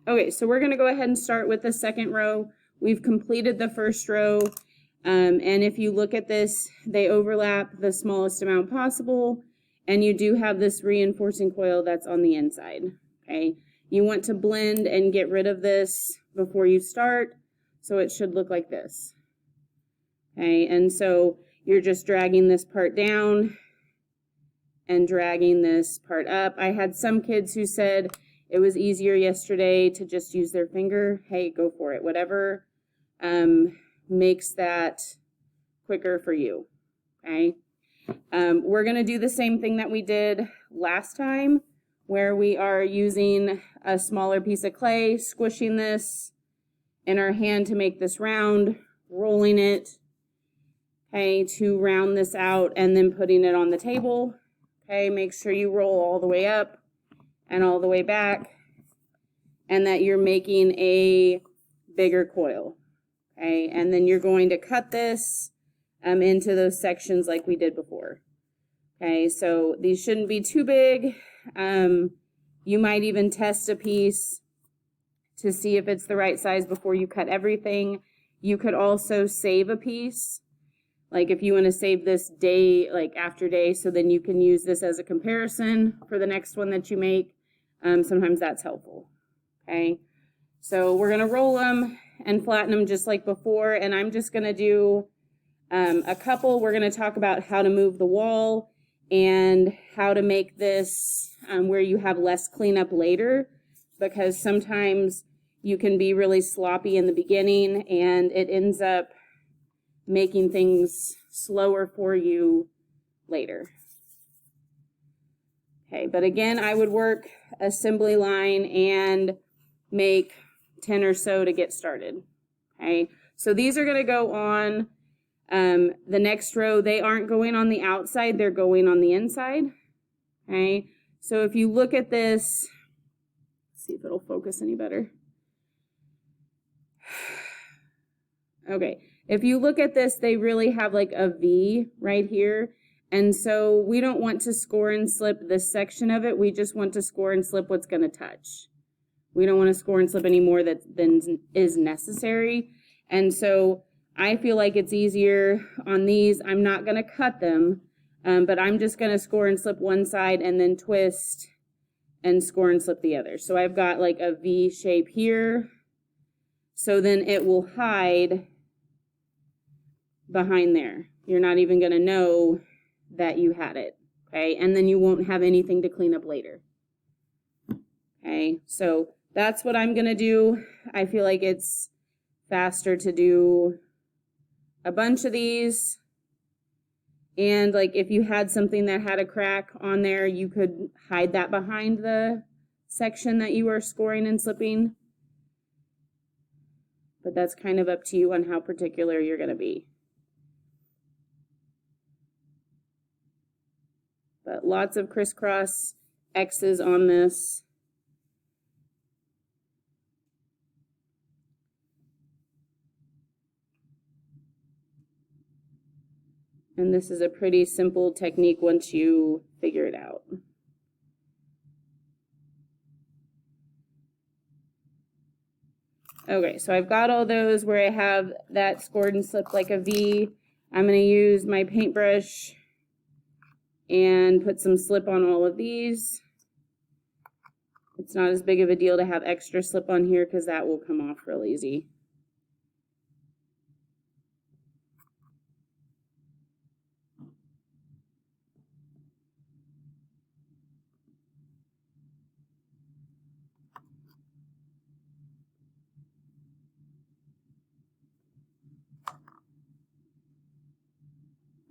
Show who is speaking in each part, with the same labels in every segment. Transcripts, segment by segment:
Speaker 1: Okay, so we're gonna go ahead and start with the second row. We've completed the first row, and if you look at this, they overlap the smallest amount possible, and you do have this reinforcing coil that's on the inside, okay? You want to blend and get rid of this before you start, so it should look like this, okay? And so you're just dragging this part down and dragging this part up. I had some kids who said it was easier yesterday to just use their finger. Hey, go for it. Whatever makes that quicker for you, okay? We're going to do the same thing that we did last time, where we are using a smaller piece of clay, squishing this in our hand to make this round, rolling it, okay, to round this out, and then putting it on the table. Okay, make sure you roll all the way up and all the way back, and that you're making a bigger coil. Okay, and then you're going to cut this into those sections like we did before. Okay, so these shouldn't be too big. You might even test a piece to see if it's the right size before you cut everything. You could also save a piece. Like if you want to save this day, like after day, so then you can use this as a comparison for the next one that you make. Sometimes that's helpful, okay? So we're going to roll them and flatten them just like before, and I'm just going to do a couple. We're going to talk about how to move the wall and how to make this where you have less cleanup later, because sometimes you can be really sloppy in the beginning and it ends up making things slower for you later. Okay, but again, I would work assembly line and make 10 or so to get started. Okay, so these are going to go on the next row. They aren't going on the outside, they're going on the inside. Okay, so if you look at this, see if it'll focus any better. Okay, if you look at this, they really have like a V right here. And so we don't want to score and slip this section of it. We just want to score and slip what's going to touch. We don't want to score and slip any more than is necessary. And so I feel like it's easier on these. I'm not going to cut them, but I'm just going to score and slip one side and then twist and score and slip the other. So I've got like a V shape here. So then it will hide behind there. You're not even going to know that you had it, okay? And then you won't have anything to clean up later, okay? So that's what I'm going to do. I feel like it's faster to do a bunch of these. And like if you had something that had a crack on there, you could hide that behind the section that you are scoring and slipping. But that's kind of up to you on how particular you're going to be. But lots of crisscross X's on this. And this is a pretty simple technique once you figure it out. Okay, so I've got all those where I have that scored and slipped like a V. I'm going to use my paintbrush and put some slip on all of these. It's not as big of a deal to have extra slip on here because that will come off real easy.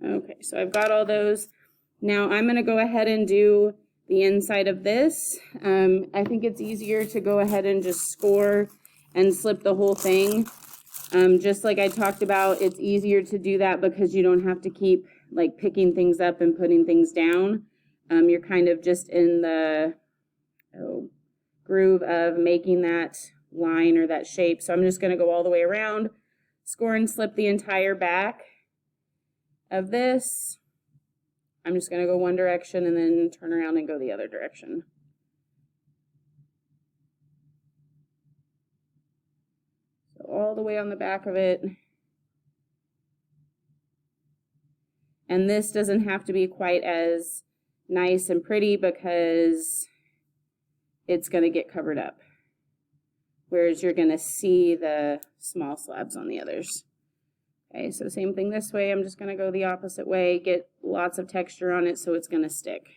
Speaker 1: Okay, so I've got all those. Now I'm going to go ahead and do the inside of this. I think it's easier to go ahead and just score and slip the whole thing. Just like I talked about, it's easier to do that because you don't have to keep like picking things up and putting things down. You're kind of just in the groove of making that line or that shape. So I'm just going to go all the way around, score and slip the entire back of this. I'm just going to go one direction and then turn around and go the other direction. all the way on the back of it. And this doesn't have to be quite as nice and pretty because it's going to get covered up. Whereas you're going to see the small slabs on the others. Okay, so same thing this way. I'm just going to go the opposite way, get lots of texture on it so it's going to stick.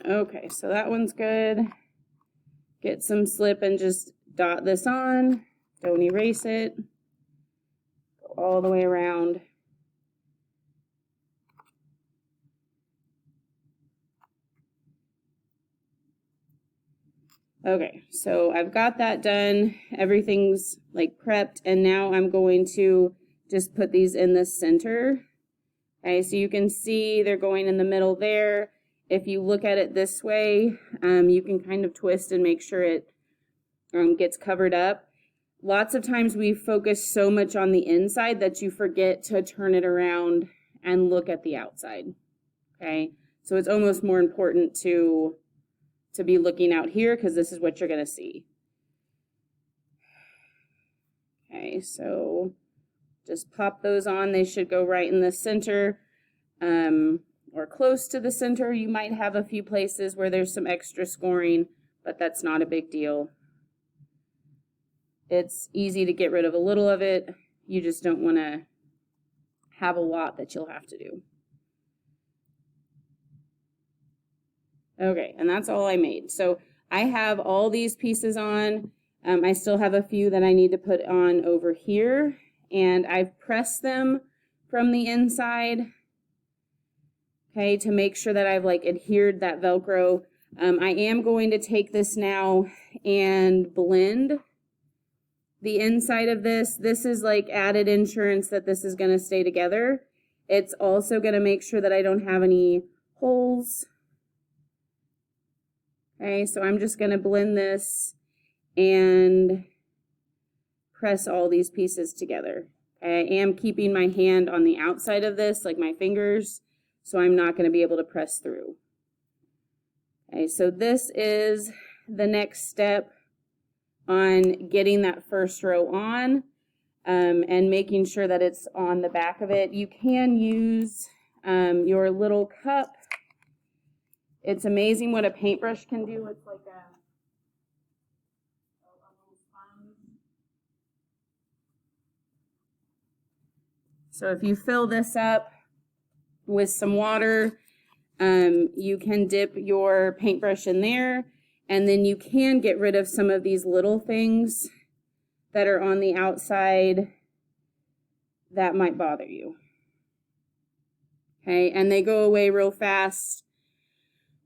Speaker 1: Okay, so that one's good. Get some slip and just dot this on. Don't erase it. Go all the way around. Okay, so I've got that done. Everything's like prepped, and now I'm going to just put these in the center. Okay, so you can see they're going in the middle there. If you look at it this way, you can kind of twist and make sure it gets covered up. Lots of times we focus so much on the inside that you forget to turn it around and look at the outside. Okay, so it's almost more important to be looking out here because this is what you're going to see. Okay, so just pop those on. They should go right in the center. Or close to the center. You might have a few places where there's some extra scoring, but that's not a big deal. It's easy to get rid of a little of it. You just don't want to have a lot that you'll have to do. Okay, and that's all I made. So I have all these pieces on. I still have a few that I need to put on over here, and I've pressed them from the inside. Okay, to make sure that I've like adhered that Velcro. I am going to take this now and blend the inside of this. This is like added insurance that this is going to stay together. It's also going to make sure that I don't have any holes. Okay, so I'm just going to blend this and press all these pieces together. Okay, I am keeping my hand on the outside of this, like my fingers, so I'm not going to be able to press through. Okay, so this is the next step on getting that first row on and making sure that it's on the back of it. You can use your little cup. It's amazing what a paintbrush can do. It's like a little sponge. So if you fill this up with some water, you can dip your paintbrush in there, and then you can get rid of some of these little things that are on the outside that might bother you. Okay, and they go away real fast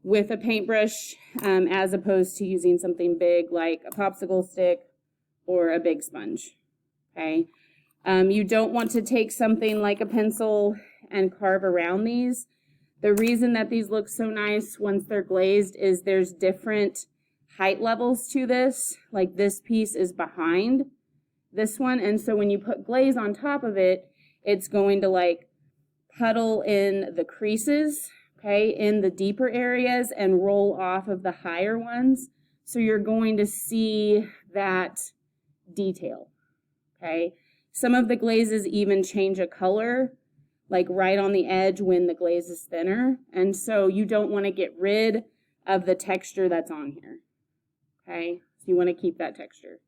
Speaker 1: with a paintbrush as opposed to using something big like a popsicle stick or a big sponge. Okay, you don't want to take something like a pencil and carve around these. The reason that these look so nice once they're glazed is there's different height levels to this. Like this piece is behind this one, and so when you put glaze on top of it, it's going to like puddle in the creases, okay, in the deeper areas and roll off of the higher ones. So you're going to see that detail, okay? Some of the glazes even change a color, like right on the edge when the glaze is thinner. And so you don't want to get rid of the texture that's on here, okay? So you want to keep that texture.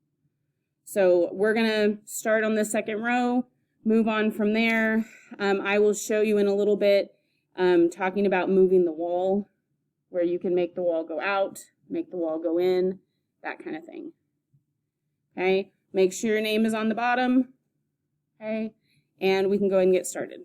Speaker 1: So we're going to start on the second row, move on from there. I will show you in a little bit talking about moving the wall, where you can make the wall go out, make the wall go in, that kind of thing. Okay, make sure your name is on the bottom. Okay, and we can go ahead and get started.